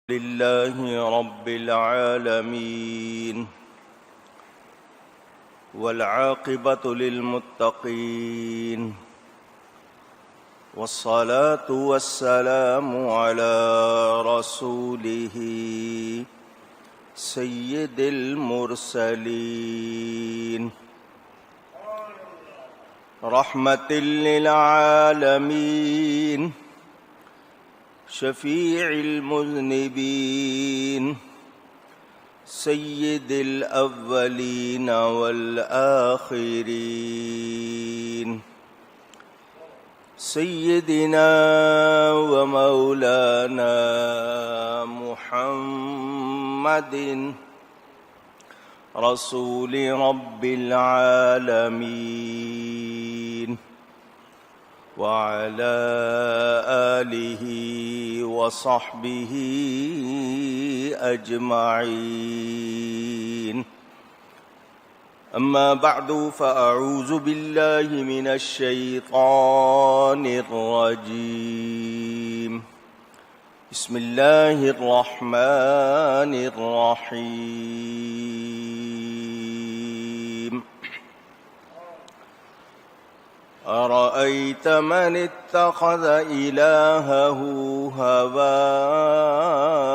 لله رب العالمين والعاقبة للمتقين والصلاة والسلام على رسوله سيد المرسلين رحمة للعالمين شفيع المذنبين سيد الأولين والآخرين سيدنا ومولانا محمد رسول رب العالمين وعلى آله وصحبه أجمعين أما بعد فأعوذ بالله من الشيطان الرجيم بسم الله الرحمن الرحيم أرأيت من اتخذ إلهه هواه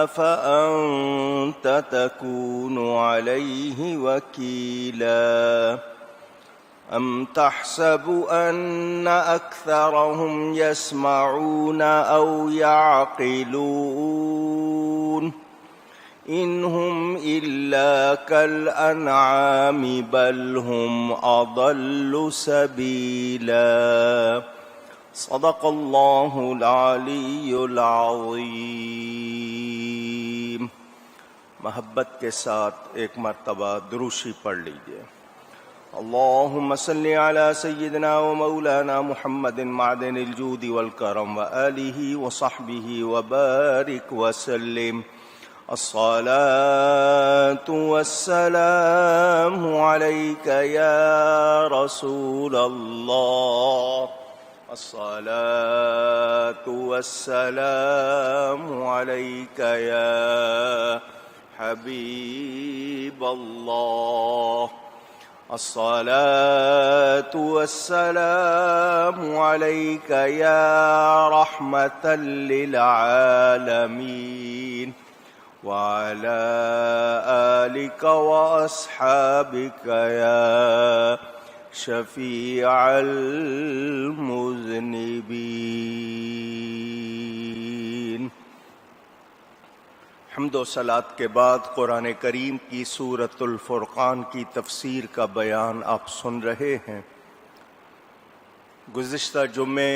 أفأنت تكون عليه وكيلا أم تحسب أن أكثرهم يسمعون أو يعقلون إن هم إلا كالأنعام بل هم أضل سبيلا صدق الله العلی العظیم۔ محبت کے ساتھ ایک مرتبہ دروشی پڑھ لیجئے۔ اللہم صلی علی سیدنا و مولانا محمد معدن الجود والکرم وآلہ وصحبہ وبارک وسلم۔ الصلاة والسلام علیک یا رسول اللہ، الصلاة والسلام عليك يا حبيب الله، الصلاة والسلام عليك يا رحمة للعالمين وعلى آلك وأصحابك يا شفیع المذنبین۔ حمد و صلات کے بعد قرآن کریم کی سورۃ الفرقان کی تفسیر کا بیان آپ سن رہے ہیں۔ گزشتہ جمعے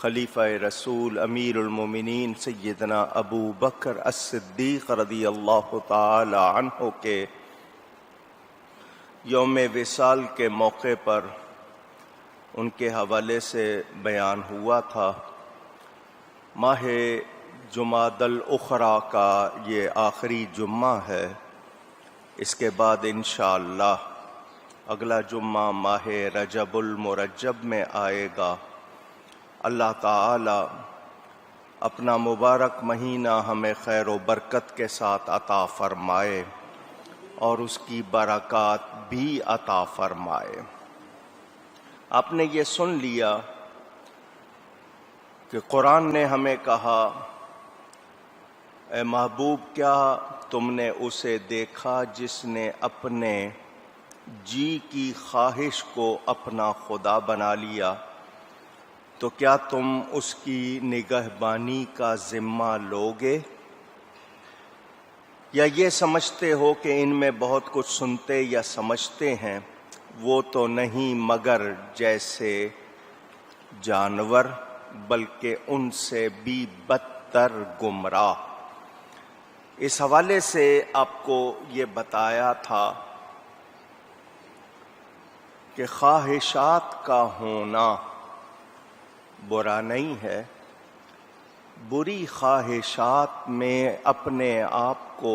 خلیفہ رسول امیر المومنین سیدنا ابو بکر الصدیق رضی اللہ تعالی عنہ کے یوم وصال کے موقع پر ان کے حوالے سے بیان ہوا تھا۔ ماہ جمادی الاخری کا یہ آخری جمعہ ہے، اس کے بعد انشاءاللہ اگلا جمعہ ماہ رجب المرجب میں آئے گا۔ اللہ تعالی اپنا مبارک مہینہ ہمیں خیر و برکت کے ساتھ عطا فرمائے اور اس کی برکات بھی عطا فرمائے۔ آپ نے یہ سن لیا کہ قرآن نے ہمیں کہا، اے محبوب کیا تم نے اسے دیکھا جس نے اپنے جی کی خواہش کو اپنا خدا بنا لیا، تو کیا تم اس کی نگہبانی کا ذمہ لوگے؟ یا یہ سمجھتے ہو کہ ان میں بہت کچھ سنتے یا سمجھتے ہیں؟ وہ تو نہیں مگر جیسے جانور، بلکہ ان سے بھی بدتر گمراہ۔ اس حوالے سے آپ کو یہ بتایا تھا کہ خواہشات کا ہونا برا نہیں ہے، بری خواہشات میں اپنے آپ کو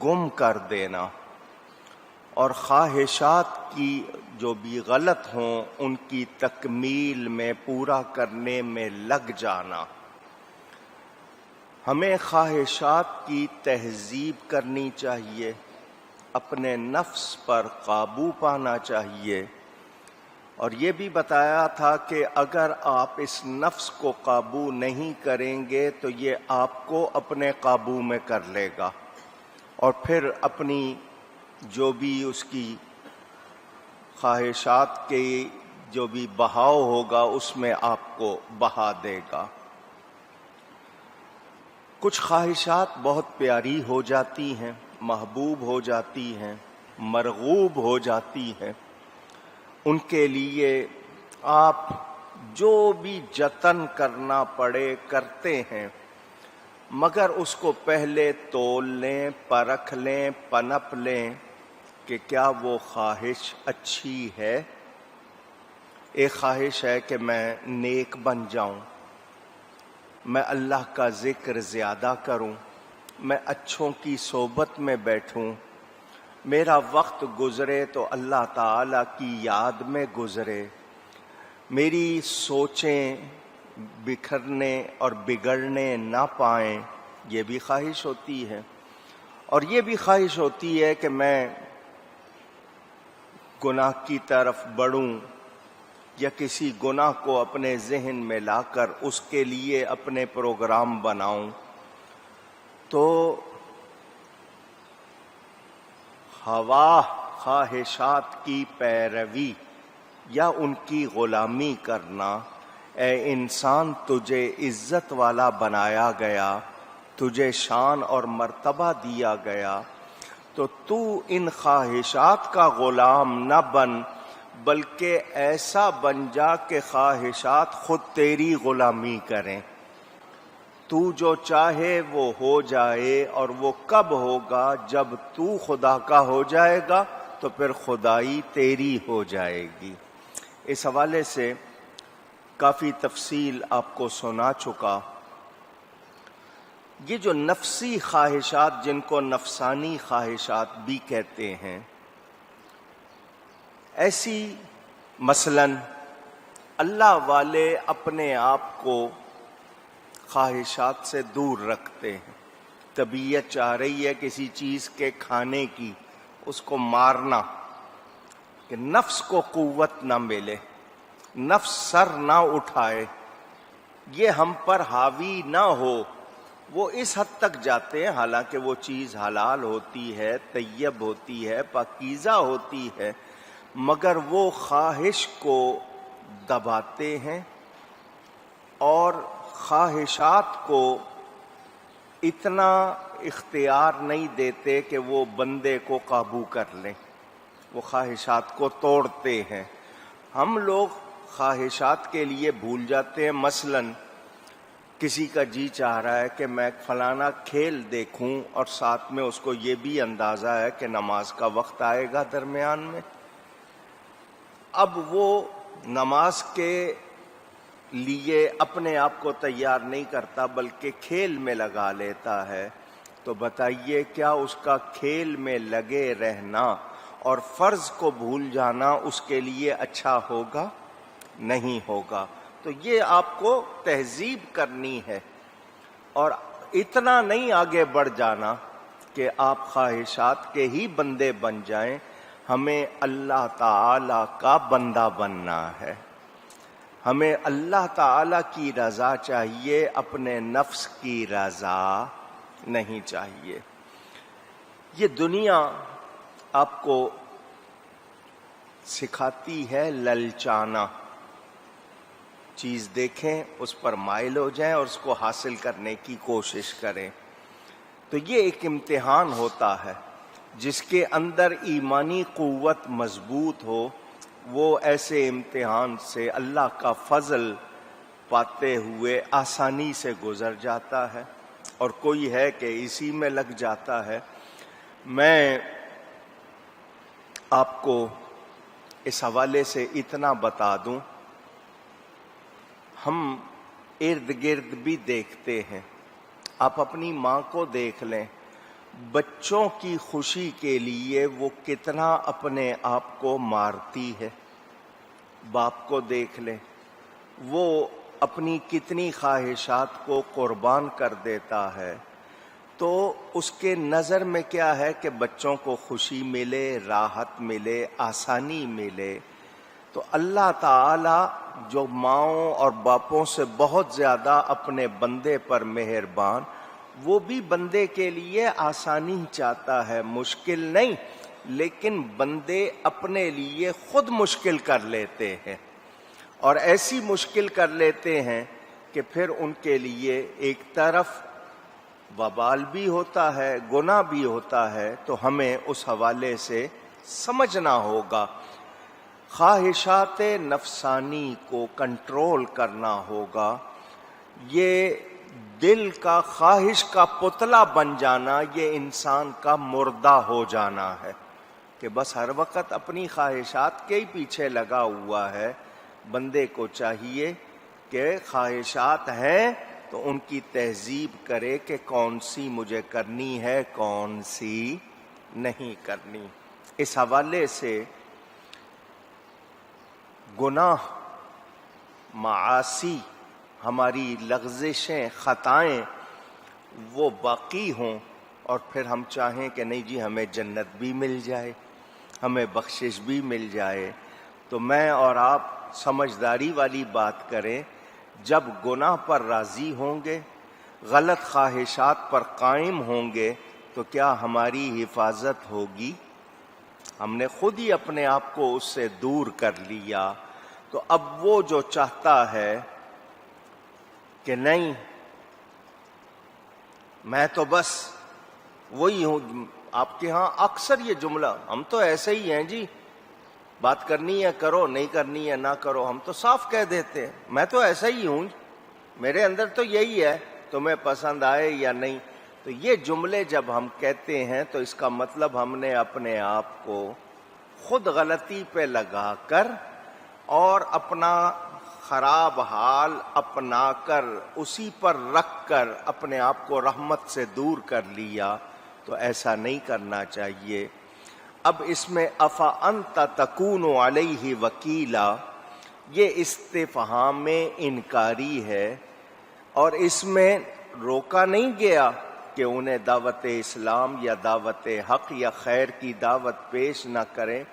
گم کر دینا اور خواہشات کی جو بھی غلط ہوں ان کی تکمیل میں، پورا کرنے میں لگ جانا، ہمیں خواہشات کی تہذیب کرنی چاہیے، اپنے نفس پر قابو پانا چاہیے، اور یہ بھی بتایا تھا کہ اگر آپ اس نفس کو قابو نہیں کریں گے تو یہ آپ کو اپنے قابو میں کر لے گا، اور پھر اپنی جو بھی اس کی خواہشات کے جو بھی بہاؤ ہوگا اس میں آپ کو بہا دے گا۔ کچھ خواہشات بہت پیاری ہو جاتی ہیں، محبوب ہو جاتی ہیں، مرغوب ہو جاتی ہیں، ان کے لیے آپ جو بھی جتن کرنا پڑے کرتے ہیں، مگر اس کو پہلے تول لیں، پرکھ لیں، پنپ لیں کہ کیا وہ خواہش اچھی ہے۔ ایک خواہش ہے کہ میں نیک بن جاؤں، میں اللہ کا ذکر زیادہ کروں، میں اچھوں کی صحبت میں بیٹھوں، میرا وقت گزرے تو اللہ تعالیٰ کی یاد میں گزرے، میری سوچیں بکھرنے اور بگڑنے نہ پائیں، یہ بھی خواہش ہوتی ہے۔ اور یہ بھی خواہش ہوتی ہے کہ میں گناہ کی طرف بڑھوں یا کسی گناہ کو اپنے ذہن میں لا کر اس کے لیے اپنے پروگرام بناؤں۔ تو خواہشات کی پیروی یا ان کی غلامی کرنا، اے انسان تجھے عزت والا بنایا گیا، تجھے شان اور مرتبہ دیا گیا، تو تو ان خواہشات کا غلام نہ بن، بلکہ ایسا بن جا کہ خواہشات خود تیری غلامی کریں۔ تو جو چاہے وہ ہو جائے، اور وہ کب ہوگا؟ جب تو خدا کا ہو جائے گا تو پھر خدائی تیری ہو جائے گی۔ اس حوالے سے کافی تفصیل آپ کو سنا چکا۔ یہ جو نفسی خواہشات، جن کو نفسانی خواہشات بھی کہتے ہیں، ایسی مثلاً اللہ والے اپنے آپ کو خواہشات سے دور رکھتے ہیں۔ طبیعت چاہ رہی ہے کسی چیز کے کھانے کی، اس کو مارنا، کہ نفس کو قوت نہ ملے، نفس سر نہ اٹھائے، یہ ہم پر حاوی نہ ہو، وہ اس حد تک جاتے ہیں، حالانکہ وہ چیز حلال ہوتی ہے، طیب ہوتی ہے، پاکیزہ ہوتی ہے، مگر وہ خواہش کو دباتے ہیں اور خواہشات کو اتنا اختیار نہیں دیتے کہ وہ بندے کو قابو کر لیں، وہ خواہشات کو توڑتے ہیں۔ ہم لوگ خواہشات کے لیے بھول جاتے ہیں۔ مثلاً کسی کا جی چاہ رہا ہے کہ میں فلانا کھیل دیکھوں، اور ساتھ میں اس کو یہ بھی اندازہ ہے کہ نماز کا وقت آئے گا درمیان میں، اب وہ نماز کے لیے اپنے آپ کو تیار نہیں کرتا بلکہ کھیل میں لگا لیتا ہے، تو بتائیے کیا اس کا کھیل میں لگے رہنا اور فرض کو بھول جانا اس کے لیے اچھا ہوگا؟ نہیں ہوگا۔ تو یہ آپ کو تہذیب کرنی ہے، اور اتنا نہیں آگے بڑھ جانا کہ آپ خواہشات کے ہی بندے بن جائیں۔ ہمیں اللہ تعالی کا بندہ بننا ہے، ہمیں اللہ تعالی کی رضا چاہیے، اپنے نفس کی رضا نہیں چاہیے۔ یہ دنیا آپ کو سکھاتی ہے للچانا، چیز دیکھیں اس پر مائل ہو جائیں اور اس کو حاصل کرنے کی کوشش کریں۔ تو یہ ایک امتحان ہوتا ہے، جس کے اندر ایمانی قوت مضبوط ہو، وہ ایسے امتحان سے اللہ کا فضل پاتے ہوئے آسانی سے گزر جاتا ہے، اور کوئی ہے کہ اسی میں لگ جاتا ہے۔ میں آپ کو اس حوالے سے اتنا بتا دوں، ہم ارد گرد بھی دیکھتے ہیں، آپ اپنی ماں کو دیکھ لیں، بچوں کی خوشی کے لیے وہ کتنا اپنے آپ کو مارتی ہے۔ باپ کو دیکھ لیں، وہ اپنی کتنی خواہشات کو قربان کر دیتا ہے تو اس کے نظر میں کیا ہے کہ بچوں کو خوشی ملے، راحت ملے، آسانی ملے. تو اللہ تعالی جو ماؤں اور باپوں سے بہت زیادہ اپنے بندے پر مہربان، وہ بھی بندے کے لیے آسانی چاہتا ہے، مشکل نہیں. لیکن بندے اپنے لیے خود مشکل کر لیتے ہیں، اور ایسی مشکل کر لیتے ہیں کہ پھر ان کے لیے ایک طرف وبال بھی ہوتا ہے، گناہ بھی ہوتا ہے. تو ہمیں اس حوالے سے سمجھنا ہوگا. خواہشات نفسانی کو کنٹرول کرنا ہوگا. یہ دل کا خواہش کا پتلا بن جانا، یہ انسان کا مردہ ہو جانا ہے کہ بس ہر وقت اپنی خواہشات کے ہی پیچھے لگا ہوا ہے. بندے کو چاہیے کہ خواہشات ہیں تو ان کی تہذیب کرے کہ کون سی مجھے کرنی ہے، کون سی نہیں کرنی. اس حوالے سے گناہ، معاصی، ہماری لغزشیں، خطائیں وہ باقی ہوں، اور پھر ہم چاہیں کہ نہیں جی ہمیں جنت بھی مل جائے، ہمیں بخشش بھی مل جائے. تو میں اور آپ سمجھداری والی بات کریں. جب گناہ پر راضی ہوں گے، غلط خواہشات پر قائم ہوں گے، تو کیا ہماری حفاظت ہوگی؟ ہم نے خود ہی اپنے آپ کو اس سے دور کر لیا. تو اب وہ جو چاہتا ہے کہ نہیں میں تو بس وہی ہوں. آپ کے ہاں اکثر یہ جملہ، ہم تو ایسے ہی ہیں جی، بات کرنی ہے کرو، نہیں کرنی ہے نہ کرو. ہم تو صاف کہہ دیتے ہیں میں تو ایسا ہی ہوں، میرے اندر تو یہی ہے، تمہیں پسند آئے یا نہیں. تو یہ جملے جب ہم کہتے ہیں تو اس کا مطلب ہم نے اپنے آپ کو خود غلطی پہ لگا کر اور اپنا خراب حال اپنا کر اسی پر رکھ کر اپنے آپ کو رحمت سے دور کر لیا. تو ایسا نہیں کرنا چاہیے. اب اس میں افا انت تکون علیہ وکیلا، یہ استفہام انکاری ہے، اور اس میں روکا نہیں گیا کہ انہیں دعوت اسلام یا دعوت حق یا خیر کی دعوت پیش نہ کریں،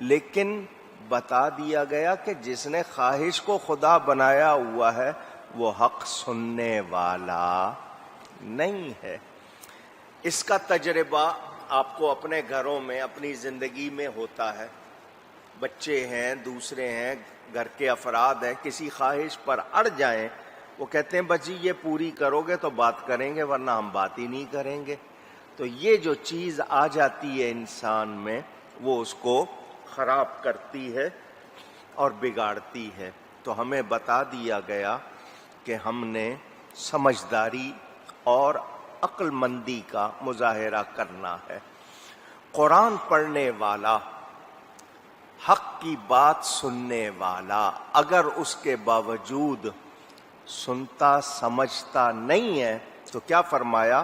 لیکن بتا دیا گیا کہ جس نے خواہش کو خدا بنایا ہوا ہے وہ حق سننے والا نہیں ہے. اس کا تجربہ آپ کو اپنے گھروں میں، اپنی زندگی میں ہوتا ہے. بچے ہیں، دوسرے ہیں، گھر کے افراد ہیں، کسی خواہش پر اڑ جائیں، وہ کہتے ہیں بس جی یہ پوری کرو گے تو بات کریں گے ورنہ ہم بات ہی نہیں کریں گے. تو یہ جو چیز آ جاتی ہے انسان میں، وہ اس کو خراب کرتی ہے اور بگاڑتی ہے. تو ہمیں بتا دیا گیا کہ ہم نے سمجھداری اور عقل مندی کا مظاہرہ کرنا ہے. قرآن پڑھنے والا، حق کی بات سننے والا، اگر اس کے باوجود سنتا سمجھتا نہیں ہے تو کیا فرمایا؟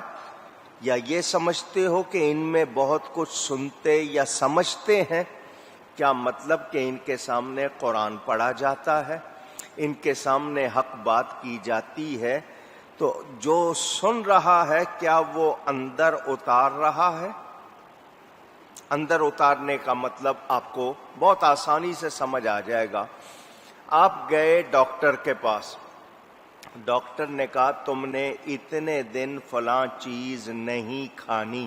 یا یہ سمجھتے ہو کہ ان میں بہت کچھ سنتے یا سمجھتے ہیں؟ کیا مطلب کہ ان کے سامنے قرآن پڑھا جاتا ہے، ان کے سامنے حق بات کی جاتی ہے، تو جو سن رہا ہے کیا وہ اندر اتار رہا ہے؟ اندر اتارنے کا مطلب آپ کو بہت آسانی سے سمجھ آ جائے گا. آپ گئے ڈاکٹر کے پاس، ڈاکٹر نے کہا تم نے اتنے دن فلاں چیز نہیں کھانی.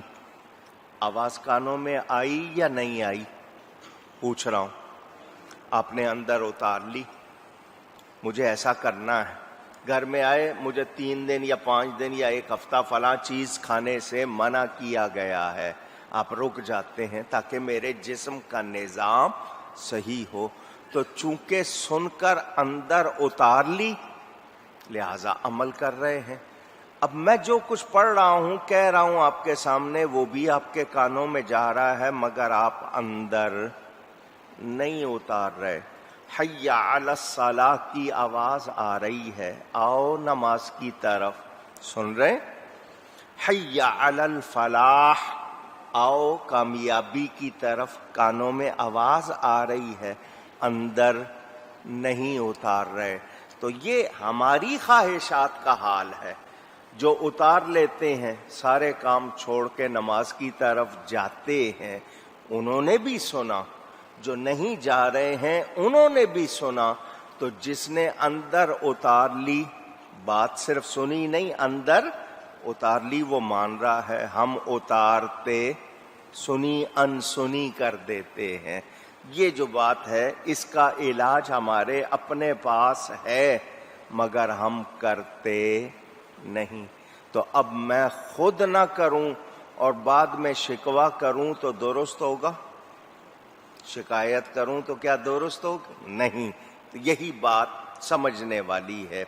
آواز کانوں میں آئی یا نہیں آئی؟ پوچھ رہا ہوں. آپ نے اندر اتار لی، مجھے ایسا کرنا ہے. گھر میں آئے، مجھے 3 دن یا 5 دن یا 1 ہفتہ فلاں چیز کھانے سے منع کیا گیا ہے. آپ رک جاتے ہیں تاکہ میرے جسم کا نظام صحیح ہو. تو چونکہ سن کر اندر اتار لی لہذا عمل کر رہے ہیں. اب میں جو کچھ پڑھ رہا ہوں، کہہ رہا ہوں آپ کے سامنے، وہ بھی آپ کے کانوں میں جا رہا ہے مگر آپ اندر نہیں اتار رہے. حی علی الصلاح کی آواز آ رہی ہے، آؤ نماز کی طرف، سن رہے؟ حی علی الفلاح، آؤ کامیابی کی طرف، کانوں میں آواز آ رہی ہے، اندر نہیں اتار رہے. تو یہ ہماری خواہشات کا حال ہے. جو اتار لیتے ہیں سارے کام چھوڑ کے نماز کی طرف جاتے ہیں انہوں نے بھی سنا، جو نہیں جا رہے ہیں انہوں نے بھی سنا. تو جس نے اندر اتار لی، بات صرف سنی نہیں، اندر اتار لی، وہ مان رہا ہے. ہم اتارتے سنی ان سنی کر دیتے ہیں. یہ جو بات ہے اس کا علاج ہمارے اپنے پاس ہے مگر ہم کرتے نہیں. تو اب میں خود نہ کروں اور بعد میں شکوہ کروں تو درست ہوگا؟ شکایت کروں تو کیا درست ہوگا؟ نہیں. تو یہی بات سمجھنے والی ہے.